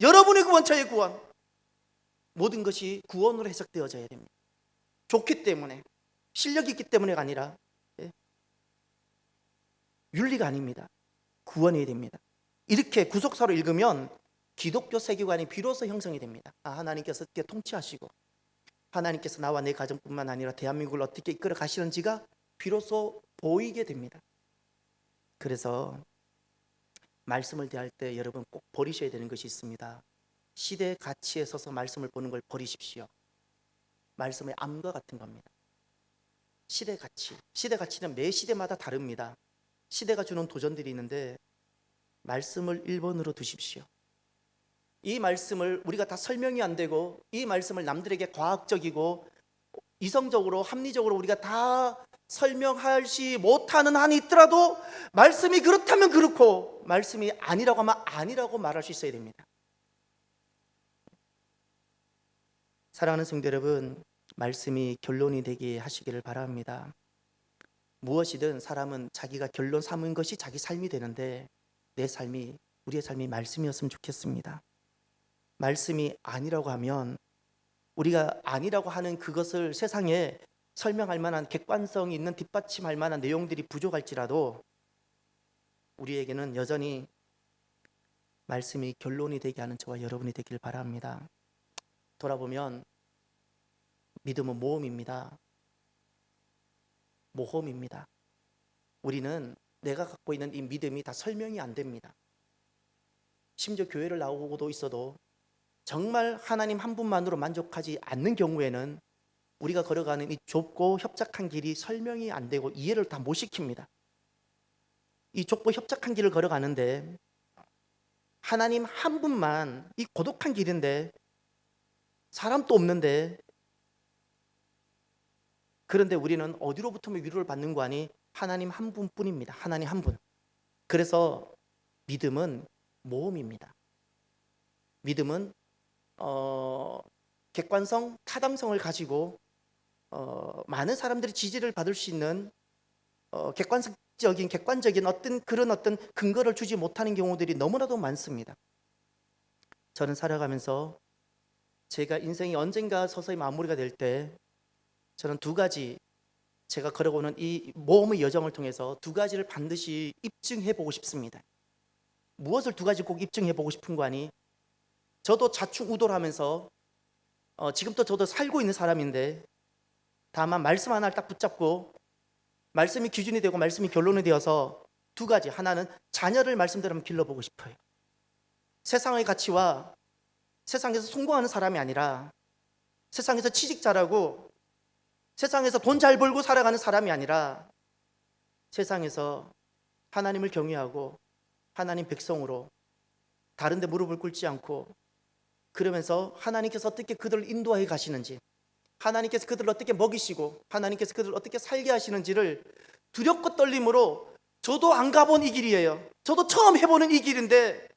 여러분의 구원, 저의 구원, 모든 것이 구원으로 해석되어져야 됩니다. 좋기 때문에, 실력이 있기 때문에가 아니라 윤리가 아닙니다. 구원이어야 됩니다. 이렇게 구속사로 읽으면 기독교 세계관이 비로소 형성이 됩니다. 하나님께서 어떻게 통치하시고 하나님께서 나와 내 가정뿐만 아니라 대한민국을 어떻게 이끌어 가시는지가 비로소 보이게 됩니다. 그래서 말씀을 대할 때 여러분 꼭 버리셔야 되는 것이 있습니다. 시대의 가치에 서서 말씀을 보는 걸 버리십시오. 말씀의 암과 같은 겁니다. 시대 가치는 매 시대마다 다릅니다. 시대가 주는 도전들이 있는데 말씀을 1번으로 두십시오. 이 말씀을 우리가 다 설명이 안 되고, 이 말씀을 남들에게 과학적이고 이성적으로 합리적으로 우리가 다 설명하지 못하는 한이 있더라도 말씀이 그렇다면 그렇고 말씀이 아니라고 하면 아니라고 말할 수 있어야 됩니다. 사랑하는 성도 여러분, 말씀이 결론이 되게 하시기를 바랍니다. 무엇이든 사람은 자기가 결론 삼은 것이 자기 삶이 되는데 우리의 삶이 말씀이었으면 좋겠습니다. 말씀이 아니라고 하면 우리가 아니라고 하는 그것을 세상에 설명할 만한 객관성이 있는 뒷받침할 만한 내용들이 부족할지라도 우리에게는 여전히 말씀이 결론이 되게 하는 저와 여러분이 되길 바랍니다. 돌아보면 믿음은 모험입니다. 모험입니다. 우리는 내가 갖고 있는 이 믿음이 다 설명이 안 됩니다. 심지어 교회를 나오고도 있어도 정말 하나님 한 분만으로 만족하지 않는 경우에는 우리가 걸어가는 이 좁고 협착한 길이 설명이 안 되고 이해를 다 못 시킵니다. 이 좁고 협착한 길을 걸어가는데 하나님 한 분만, 이 고독한 길인데 사람도 없는데, 그런데 우리는 어디로부터 위로를 받는 거 아니? 하나님 한 분뿐입니다. 하나님 한 분. 그래서 믿음은 모험입니다. 믿음은 객관성, 타당성을 가지고 많은 사람들이 지지를 받을 수 있는 객관적인 어떤 근거를 주지 못하는 경우들이 너무나도 많습니다. 저는 살아가면서 제가 인생이 언젠가 서서히 마무리가 될 때 저는 두 가지, 제가 걸어오는 이 모험의 여정을 통해서 두 가지를 반드시 입증해 보고 싶습니다. 무엇을 두 가지 꼭 입증해 보고 싶은 거 아니? 저도 좌충우돌하면서 지금도 저도 살고 있는 사람인데, 다만 말씀 하나를 딱 붙잡고 말씀이 기준이 되고 말씀이 결론이 되어서 두 가지, 하나는 자녀를 말씀대로 한번 길러보고 싶어요. 세상의 가치와 세상에서 성공하는 사람이 아니라, 세상에서 취직 잘하고 세상에서 돈 잘 벌고 살아가는 사람이 아니라, 세상에서 하나님을 경외하고 하나님 백성으로 다른 데 무릎을 꿇지 않고, 그러면서 하나님께서 어떻게 그들을 인도해 가시는지, 하나님께서 그들을 어떻게 먹이시고 하나님께서 그들을 어떻게 살게 하시는지를 두렵고 떨림으로, 저도 안 가본 이 길이에요. 저도 처음 해보는 이 길인데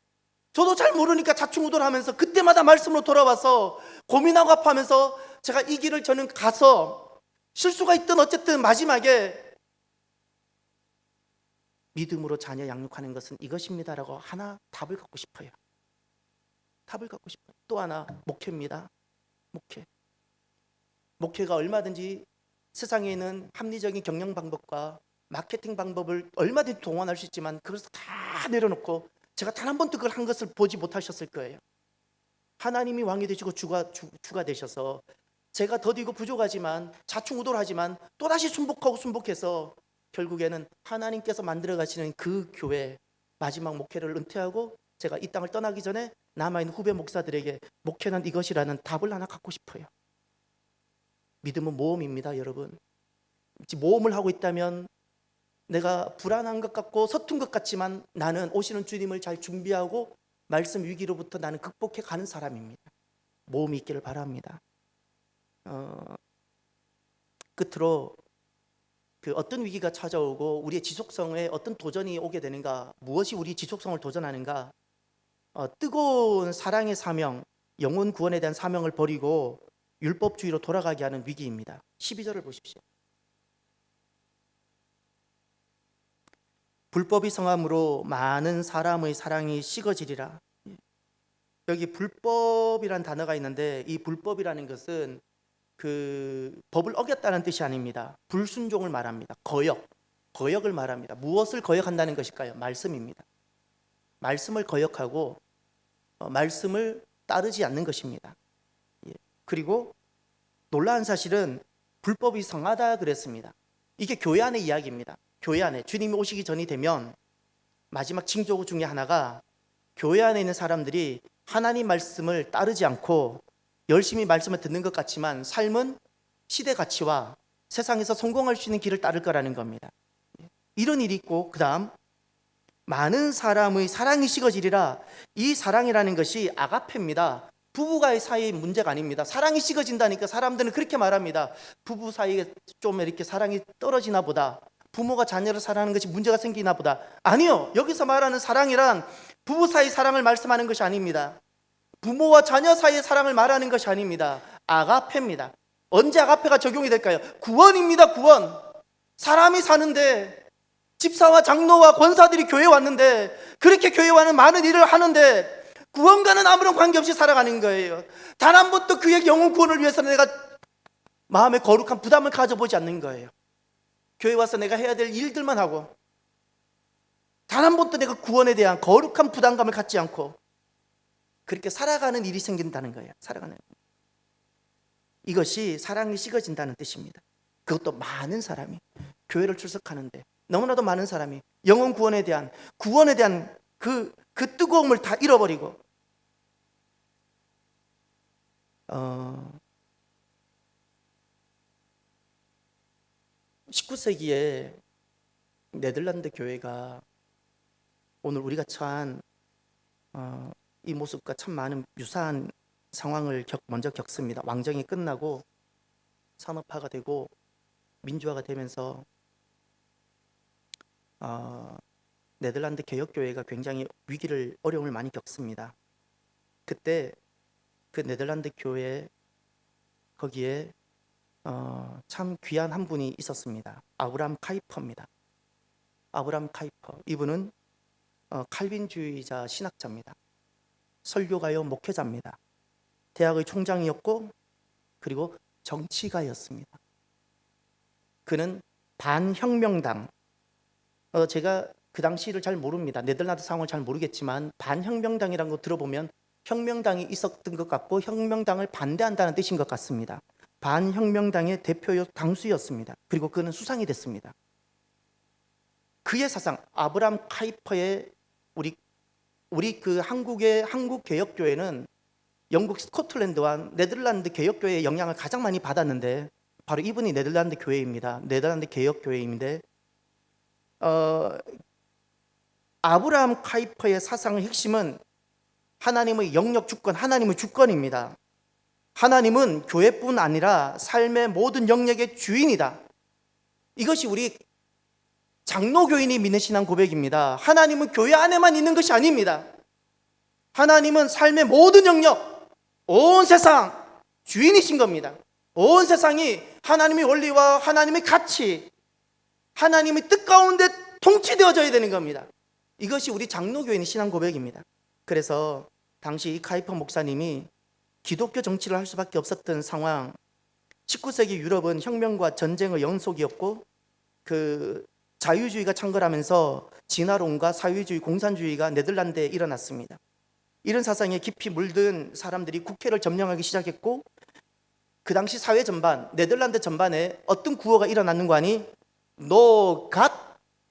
저도 잘 모르니까 좌충우돌하면서 그때마다 말씀으로 돌아와서 고민하고 아파하면서 제가 이 길을 저는 가서 실수가 있든 어쨌든 마지막에 믿음으로 자녀 양육하는 것은 이것입니다라고 하나 답을 갖고 싶어요. 답을 갖고 싶어요. 또 하나 목회입니다. 목회가 얼마든지 세상에 있는 합리적인 경영 방법과 마케팅 방법을 얼마든지 동원할 수 있지만 그것을 다 내려놓고, 제가 단 한 번도 그걸 한 것을 보지 못하셨을 거예요. 하나님이 왕이 되시고 주가 되셔서 제가 더디고 부족하지만 좌충우돌하지만 또다시 순복해서 결국에는 하나님께서 만들어 가시는 그 교회 마지막 목회를 은퇴하고 제가 이 땅을 떠나기 전에 남아있는 후배 목사들에게 목회는 이것이라는 답을 하나 갖고 싶어요. 믿음은 모험입니다, 여러분. 모험을 하고 있다면 내가 불안한 것 같고 서툰 것 같지만 나는 오시는 주님을 잘 준비하고 말씀 위기로부터 나는 극복해 가는 사람입니다. 모험이 있기를 바랍니다. 끝으로 그 어떤 위기가 찾아오고 우리의 지속성에 어떤 도전이 오게 되는가, 무엇이 우리 지속성을 도전하는가, 뜨거운 사랑의 사명, 영혼 구원에 대한 사명을 버리고 율법주의로 돌아가게 하는 위기입니다. 12절을 보십시오. 불법이 성함으로 많은 사람의 사랑이 식어지리라. 여기 불법이라는 단어가 있는데, 이 불법이라는 것은 그 법을 어겼다는 뜻이 아닙니다. 불순종을 말합니다. 거역을 말합니다. 무엇을 거역한다는 것일까요? 말씀입니다. 말씀을 거역하고 말씀을 따르지 않는 것입니다. 그리고 놀라운 사실은 불법이 성하다 그랬습니다. 이게 교회 안의 이야기입니다. 교회 안에 주님이 오시기 전이 되면 마지막 징조 중에 하나가 교회 안에 있는 사람들이 하나님 말씀을 따르지 않고 열심히 말씀을 듣는 것 같지만 삶은 시대 가치와 세상에서 성공할 수 있는 길을 따를 거라는 겁니다. 이런 일이 있고, 그 다음 많은 사람의 사랑이 식어지리라. 이 사랑이라는 것이 아가페입니다. 부부가의 사이의 문제가 아닙니다. 사랑이 식어진다니까 사람들은 그렇게 말합니다. 부부 사이에 좀 이렇게 사랑이 떨어지나 보다. 부모가 자녀를 사랑하는 것이 문제가 생기나 보다. 아니요. 여기서 말하는 사랑이란 부부 사이 사랑을 말씀하는 것이 아닙니다. 부모와 자녀 사이의 사랑을 말하는 것이 아닙니다. 아가페입니다. 언제 아가페가 적용이 될까요? 구원입니다. 구원. 사람이 사는데 집사와 장로와 권사들이 교회에 왔는데 그렇게 교회에 와는 많은 일을 하는데 구원과는 아무런 관계없이 살아가는 거예요. 단 한 번도 그의 영혼 구원을 위해서는 내가 마음에 거룩한 부담을 가져보지 않는 거예요. 교회 와서 내가 해야 될 일들만 하고 단 한 번도 내가 구원에 대한 거룩한 부담감을 갖지 않고 그렇게 살아가는 일이 생긴다는 거예요. 살아가는 이것이 사랑이 식어진다는 뜻입니다. 그것도 많은 사람이 교회를 출석하는데 너무나도 많은 사람이 영혼 구원에 대한 그 뜨거움을 다 잃어버리고 19세기에 네덜란드 교회가 오늘 우리가 처한 이 모습과 참 많은 유사한 상황을 먼저 겪습니다. 왕정이 끝나고 산업화가 되고 민주화가 되면서 네덜란드 개혁교회가 굉장히 어려움을 많이 겪습니다. 그때 그 네덜란드 교회 거기에 참 귀한 한 분이 있었습니다. 아브라함 카이퍼입니다. 아브라함 카이퍼, 이분은 칼빈주의자 신학자입니다. 설교가요 목회자입니다. 대학의 총장이었고 그리고 정치가였습니다. 그는 반혁명당, 제가 그 당시를 잘 모릅니다. 네덜란드 상황을 잘 모르겠지만 반혁명당이라는 거 들어보면 혁명당이 있었던 것 같고 혁명당을 반대한다는 뜻인 것 같습니다. 반혁명당의 대표 당수였습니다. 그리고 그는 수상이 됐습니다. 그의 사상, 아브라함 카이퍼의 우리 그 한국 개혁교회는 영국 스코틀랜드와 네덜란드 개혁교회의 영향을 가장 많이 받았는데 바로 이분이 네덜란드 교회입니다. 네덜란드 개혁교회인데 아브라함 카이퍼의 사상의 핵심은 하나님의 영역 주권, 하나님의 주권입니다. 하나님은 교회뿐 아니라 삶의 모든 영역의 주인이다. 이것이 우리 장로교인이 믿는 신앙 고백입니다. 하나님은 교회 안에만 있는 것이 아닙니다. 하나님은 삶의 모든 영역, 온 세상 주인이신 겁니다. 온 세상이 하나님의 원리와 하나님의 가치, 하나님의 뜻 가운데 통치되어져야 되는 겁니다. 이것이 우리 장로교인의 신앙 고백입니다. 그래서 당시 이 카이퍼 목사님이 기독교 정치를 할 수밖에 없었던 상황, 19세기 유럽은 혁명과 전쟁의 연속이었고 그 자유주의가 창궐하면서 진화론과 사회주의, 공산주의가 네덜란드에 일어났습니다. 이런 사상에 깊이 물든 사람들이 국회를 점령하기 시작했고 그 당시 사회 전반, 네덜란드 전반에 어떤 구호가 일어났는가 하니 No God,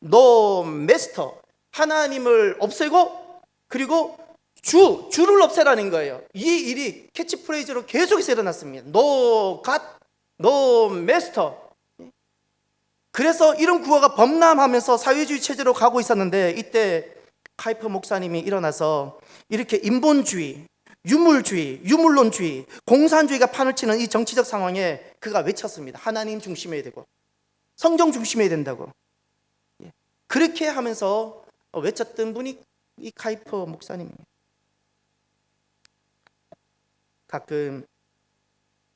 No Master, 하나님을 없애고 그리고 주를 없애라는 거예요. 이 일이 캐치프레이즈로 계속해서 일어났습니다. No God, No Master. 그래서 이런 구호가 범람하면서 사회주의 체제로 가고 있었는데 이때 카이퍼 목사님이 일어나서 이렇게 인본주의, 유물론주의, 공산주의가 판을 치는 이 정치적 상황에 그가 외쳤습니다. 하나님 중심해야 되고 성경 중심해야 된다고. 그렇게 하면서 외쳤던 분이 이 카이퍼 목사님입니다. 가끔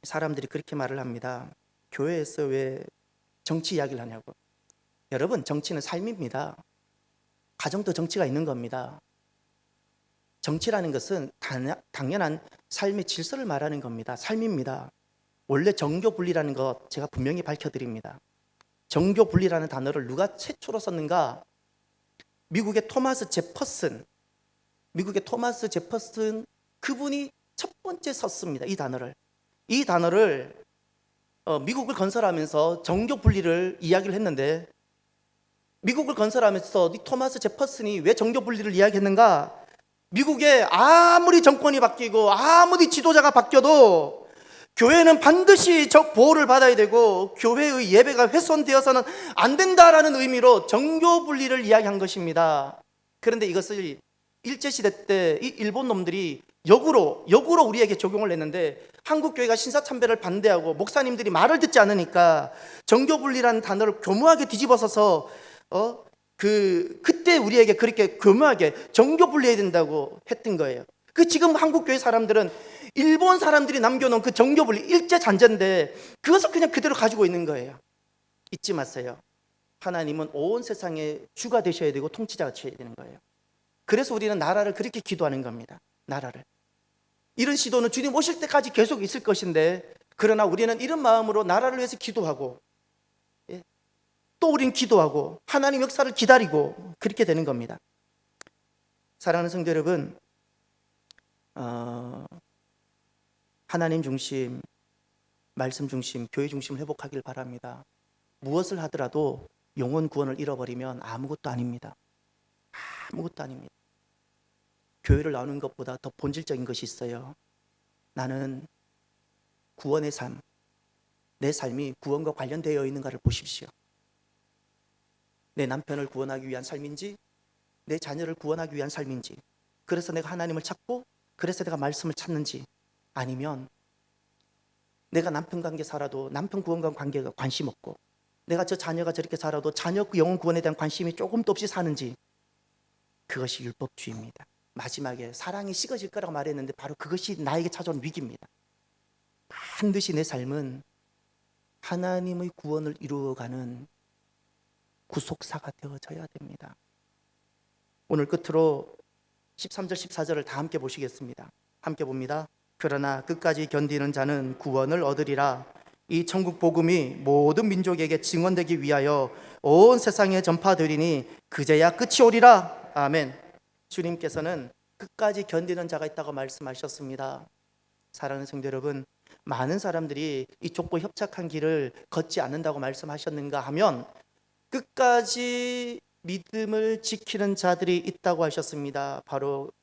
사람들이 그렇게 말을 합니다. 교회에서 왜 정치 이야기를 하냐고. 여러분, 정치는 삶입니다. 가정도 정치가 있는 겁니다. 정치라는 것은 당연한 삶의 질서를 말하는 겁니다. 삶입니다. 원래 정교 분리라는 것 제가 분명히 밝혀드립니다. 정교 분리라는 단어를 누가 최초로 썼는가? 미국의 토마스 제퍼슨 그분이 첫 번째 썼습니다. 이 단어를 미국을 건설하면서 정교 분리를 이야기를 했는데 미국을 건설하면서 이 토마스 제퍼슨이 왜 정교 분리를 이야기했는가? 미국에 아무리 정권이 바뀌고 아무리 지도자가 바뀌어도 교회는 반드시 보호를 받아야 되고 교회의 예배가 훼손되어서는 안 된다라는 의미로 정교 분리를 이야기한 것입니다. 그런데 이것을 일제시대 때 이 일본 놈들이 역으로 우리에게 적용을 했는데, 한국 교회가 신사참배를 반대하고 목사님들이 말을 듣지 않으니까 정교분리라는 단어를 교묘하게 뒤집어서서 그때 우리에게 그렇게 교묘하게 정교분리해야 된다고 했던 거예요. 지금 한국 교회 사람들은 일본 사람들이 남겨놓은 그 정교분리 일제 잔재인데 그것을 그냥 그대로 가지고 있는 거예요. 잊지 마세요. 하나님은 온 세상의 주가 되셔야 되고 통치자가 되셔야 되는 거예요. 그래서 우리는 나라를 그렇게 기도하는 겁니다. 나라를. 이런 시도는 주님 오실 때까지 계속 있을 것인데, 그러나 우리는 이런 마음으로 나라를 위해서 기도하고, 또 우리는 기도하고 하나님 역사를 기다리고 그렇게 되는 겁니다. 사랑하는 성도 여러분, 하나님 중심, 말씀 중심, 교회 중심을 회복하길 바랍니다. 무엇을 하더라도 영혼 구원을 잃어버리면 아무것도 아닙니다. 아무것도 아닙니다. 교회를 나누는 것보다 더 본질적인 것이 있어요. 나는 구원의 삶, 내 삶이 구원과 관련되어 있는가를 보십시오. 내 남편을 구원하기 위한 삶인지, 내 자녀를 구원하기 위한 삶인지, 그래서 내가 하나님을 찾고 그래서 내가 말씀을 찾는지, 아니면 내가 남편 관계 살아도 남편 구원과 관계가 관심 없고, 내가 저 자녀가 저렇게 살아도 자녀 영혼 구원에 대한 관심이 조금도 없이 사는지, 그것이 율법주의입니다. 마지막에 사랑이 식어질 거라고 말했는데 바로 그것이 나에게 찾아온 위기입니다. 반드시 내 삶은 하나님의 구원을 이루어가는 구속사가 되어져야 됩니다. 오늘 끝으로 13절 14절을 다 함께 보시겠습니다. 함께 봅니다. 그러나 끝까지 견디는 자는 구원을 얻으리라. 이 천국 복음이 모든 민족에게 증언되기 위하여 온 세상에 전파되리니 그제야 끝이 오리라. 아멘. 주님께서는 끝까지 견디는 자가 있다고 말씀하셨습니다. 사랑하는 성도 여러분, 많은 사람들이 이 좁고 협착한 길을 걷지 않는다고 말씀하셨는가 하면 끝까지 믿음을 지키는 자들이 있다고 하셨습니다. 바로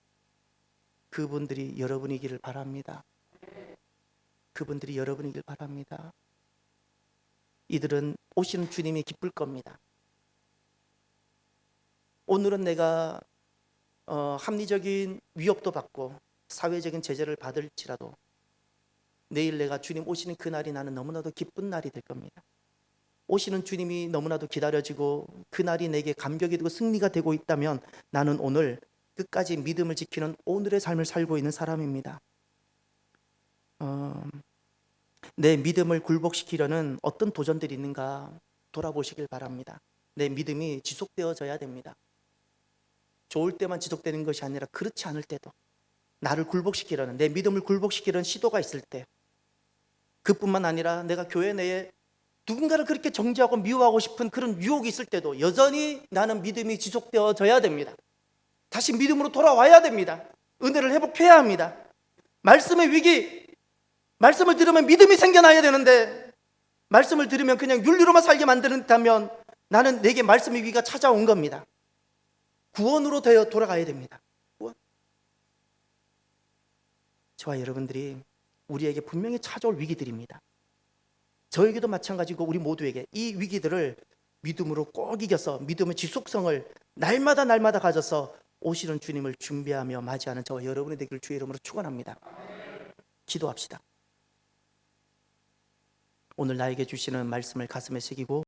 그분들이 여러분이기를 바랍니다. 그분들이 여러분이길 바랍니다. 이들은 오시는 주님이 기쁠 겁니다. 오늘은 내가 합리적인 위협도 받고 사회적인 제재를 받을지라도 내일 내가 주님 오시는 그날이 나는 너무나도 기쁜 날이 될 겁니다. 오시는 주님이 너무나도 기다려지고 그날이 내게 감격이 되고 승리가 되고 있다면 나는 오늘 끝까지 믿음을 지키는 오늘의 삶을 살고 있는 사람입니다. 내 믿음을 굴복시키려는 어떤 도전들이 있는가 돌아보시길 바랍니다. 내 믿음이 지속되어져야 됩니다. 좋을 때만 지속되는 것이 아니라 그렇지 않을 때도 나를 굴복시키려는, 내 믿음을 굴복시키려는 시도가 있을 때, 그뿐만 아니라 내가 교회 내에 누군가를 그렇게 정죄하고 미워하고 싶은 그런 유혹이 있을 때도 여전히 나는 믿음이 지속되어져야 됩니다. 다시 믿음으로 돌아와야 됩니다. 은혜를 회복해야 합니다. 말씀의 위기, 말씀을 들으면 믿음이 생겨나야 되는데 말씀을 들으면 그냥 윤리로만 살게 만든다면 나는 내게 말씀의 위기가 찾아온 겁니다. 구원으로 되어 돌아가야 됩니다. 구원. 저와 여러분들이 우리에게 분명히 찾아올 위기들입니다. 저에게도 마찬가지고 우리 모두에게 이 위기들을 믿음으로 꼭 이겨서 믿음의 지속성을 날마다 가져서 오시는 주님을 준비하며 맞이하는 저와 여러분이 되기를 주의 이름으로 축원합니다. 기도합시다. 오늘 나에게 주시는 말씀을 가슴에 새기고